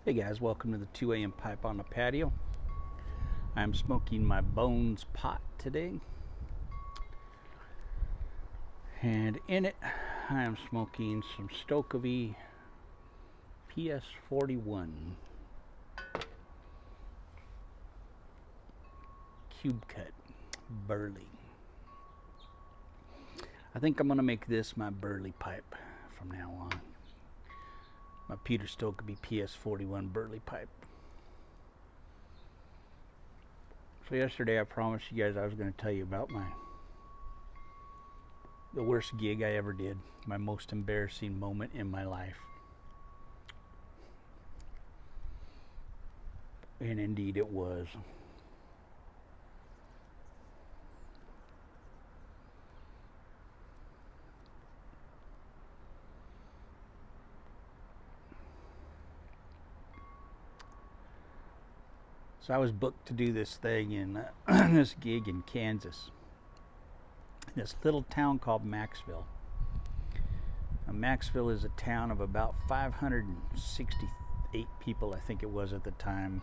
Hey guys, welcome to the 2 a.m. pipe on the patio. I'm smoking my Bones pot today, and in it I am smoking some Stokely PS41 Cube Cut Burley. I think I'm going to make this my Burley pipe from now on. My Peter Stokely PS41 Burley pipe. So yesterday I promised you guys I was going to tell you about the worst gig I ever did, my most embarrassing moment in my life. And indeed it was. So I was booked to do this thing in this gig in Kansas, this little town called Maxville. Now, Maxville is a town of about 568 people, I think it was at the time.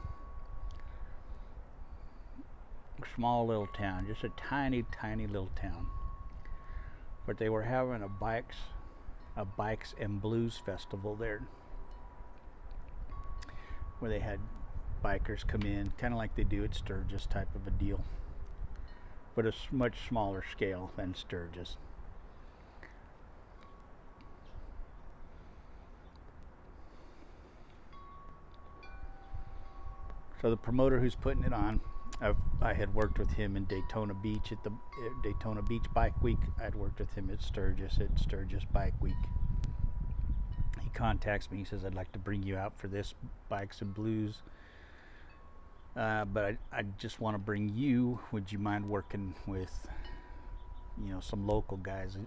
Small little town, just a tiny, tiny little town. But they were having a bikes and blues festival there, where they had bikers come in, kind of like they do at Sturgis type of a deal, but a much smaller scale than Sturgis. So the promoter who's putting it on, I had worked with him in Daytona Beach at the Daytona Beach Bike Week. I'd worked with him at Sturgis Bike Week. He contacts me. He says, "I'd like to bring you out for this Bikes and Blues, but I just want to bring you. Would you mind working with, some local guys,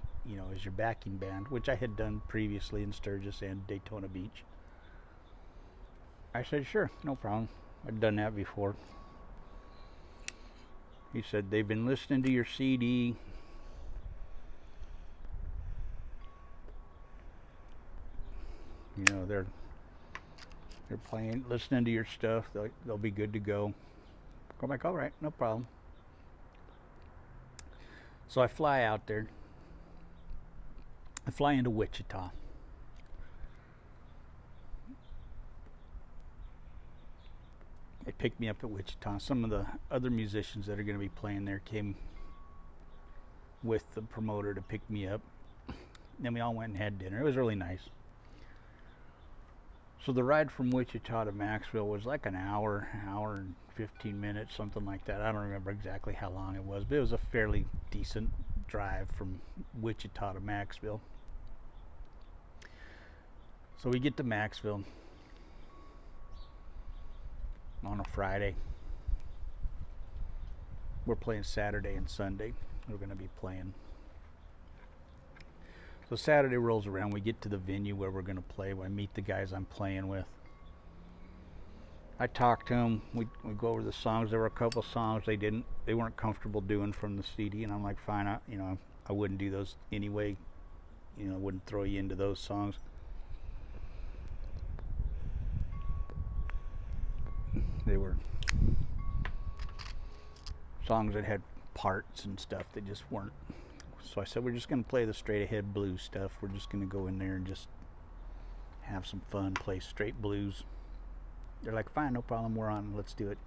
as your backing band?" Which I had done previously in Sturgis and Daytona Beach. I said, "Sure, no problem. I'd done that before." He said, "They've been listening to your CD. They're playing, listening to your stuff. They'll be good to go." I'm like, "All right, no problem." So I fly out there. I fly into Wichita. They picked me up at Wichita. Some of the other musicians that are going to be playing there came with the promoter to pick me up. Then we all went and had dinner. It was really nice. So the ride from Wichita to Maxville was like an hour and 15 minutes, something like that. I don't remember exactly how long it was, but it was a fairly decent drive from Wichita to Maxville. So we get to Maxville on a Friday. We're playing Saturday and Sunday. We're going to be playing. So Saturday rolls around. We get to the venue where we're going to play. I meet the guys I'm playing with. I talk to them. We go over the songs. There were a couple songs they weren't comfortable doing from the CD, and I'm like, fine. I wouldn't do those anyway. I wouldn't throw you into those songs. They were songs that had parts and stuff that just weren't. So I said, we're just going to play the straight ahead blues stuff. We're just going to go in there and just have some fun, play straight blues. They're like, fine, no problem, we're on, let's do it.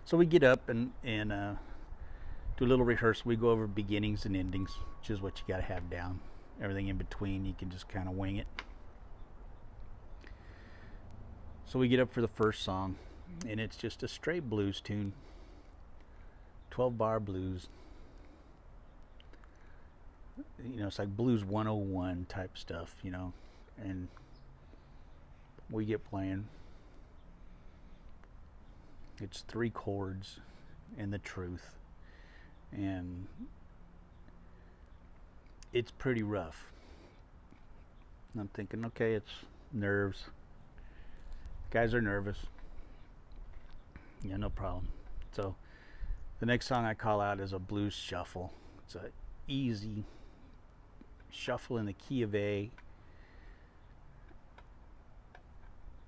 So we get up and do a little rehearsal. We go over beginnings and endings, which is what you got to have down. Everything in between, you can just kind of wing it. So we get up for the first song, and it's just a straight blues tune, 12-bar blues. It's like Blues 101 type stuff, and we get playing. It's 3 chords and the truth, and it's pretty rough. And I'm thinking, okay, it's nerves. Guys are nervous. Yeah, no problem. So the next song I call out is a blues shuffle. It's a easy shuffle in the key of A.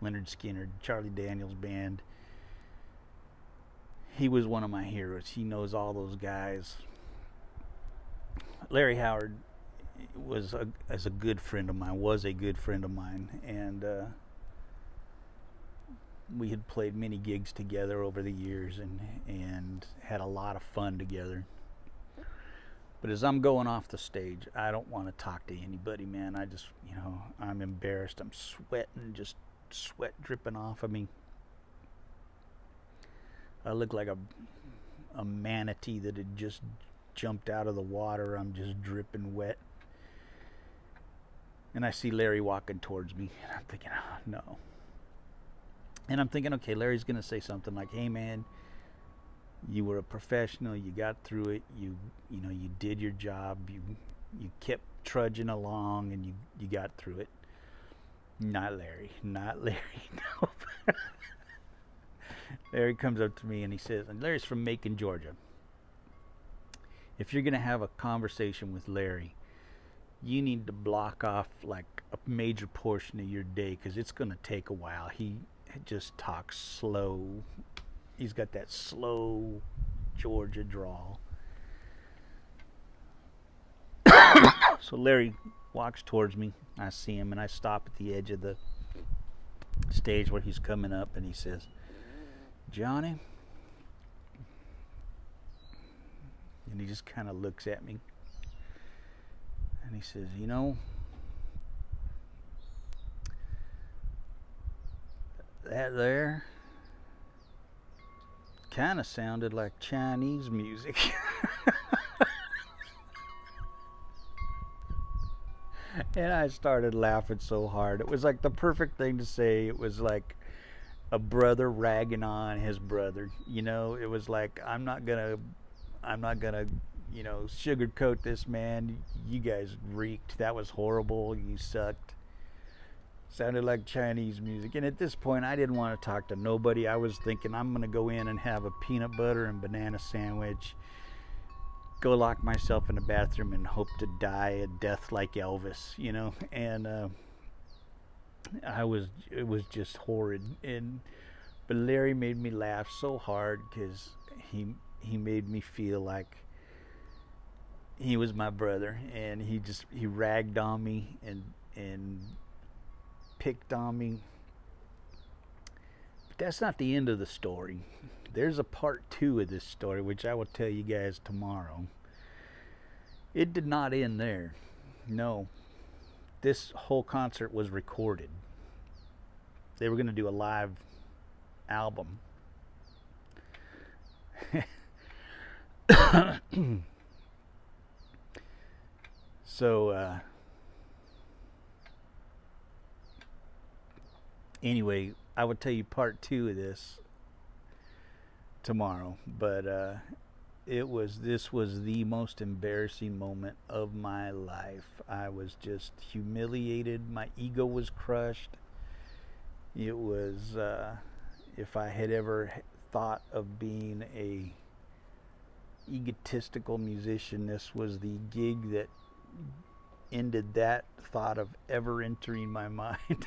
Leonard Skinner, Charlie Daniels Band. He was one of my heroes. He knows all those guys. Larry Howard was a good friend of mine, and we had played many gigs together over the years and had a lot of fun together. But as I'm going off the stage, I don't want to talk to anybody, man. I just, I'm embarrassed. I'm sweating, just sweat dripping off of me. I look like a manatee that had just jumped out of the water. I'm just dripping wet. And I see Larry walking towards me, and I'm thinking, oh, no. And I'm thinking, okay, Larry's going to say something like, hey, man, you were a professional, you got through it, you did your job, you kept trudging along, and you got through it. Not Larry, no. Larry comes up to me and he says, and Larry's from Macon, Georgia. If you're going to have a conversation with Larry, you need to block off like a major portion of your day, because it's going to take a while. He just talks slow. He's got that slow Georgia drawl. So Larry walks towards me. I see him, and I stop at the edge of the stage where he's coming up, and he says, Johnny? And he just kind of looks at me. And he says, that there kind of sounded like Chinese music. And I started laughing so hard. It was like the perfect thing to say. It was like a brother ragging on his brother. It was like, I'm not gonna sugarcoat this, man. You guys reeked. That was horrible. You sucked. Sounded like Chinese music. And at this point, I didn't want to talk to nobody. I was thinking, I'm going to go in and have a peanut butter and banana sandwich, go lock myself in the bathroom and hope to die a death like Elvis, And it was just horrid. But Larry made me laugh so hard, because he made me feel like he was my brother, and he ragged on me and picked on me. But that's not the end of the story. There's a part 2 of this story, which I will tell you guys tomorrow. It did not end there. No. This whole concert was recorded. They were going to do a live album. So, anyway, I will tell you part 2 of this tomorrow, but this was the most embarrassing moment of my life. I was just humiliated. My ego was crushed. It was, if I had ever thought of being a egotistical musician, this was the gig that ended that thought of ever entering my mind.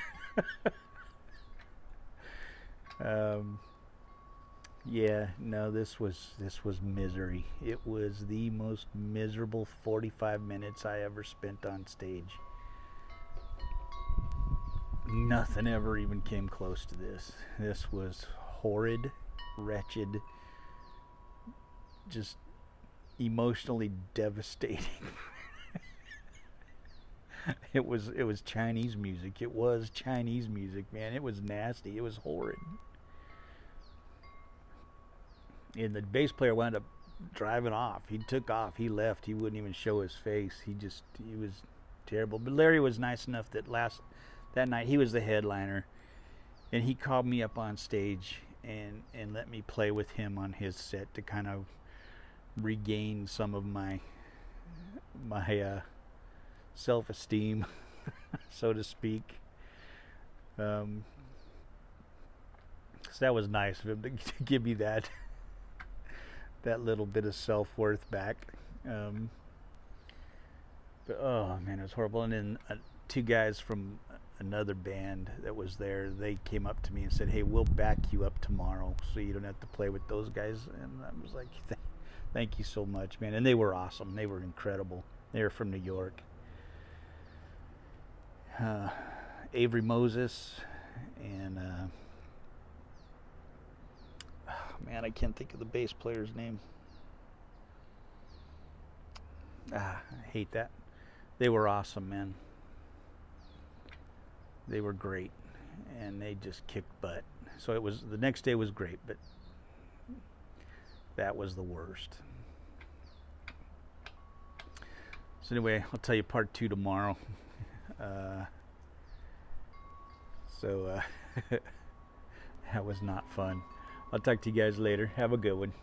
This was misery. It was the most miserable 45 minutes I ever spent on stage. Nothing ever even came close to this. This was horrid, wretched, just emotionally devastating. It was Chinese music. It was Chinese music, man. It was nasty. It was horrid. And the bass player wound up driving off. He took off. He left. He wouldn't even show his face. He was terrible. But Larry was nice enough that night he was the headliner, and he called me up on stage and let me play with him on his set to kind of regain some of my self-esteem, so to speak. So that was nice of him to give me that little bit of self-worth back. But oh man, it was horrible. And then two guys from another band that was there. They came up to me and said, "Hey, we'll back you up tomorrow, so you don't have to play with those guys." And I was like, "Thank you so much, man." And they were awesome. They were incredible. They were from New York. Avery Moses and man, I can't think of the bass player's name. I hate that. They were awesome, man. They were great, and they just kicked butt. So it was, the next day was great, but that was the worst. So anyway, I'll tell you part 2 tomorrow. That was not fun. I'll talk to you guys later. Have a good one.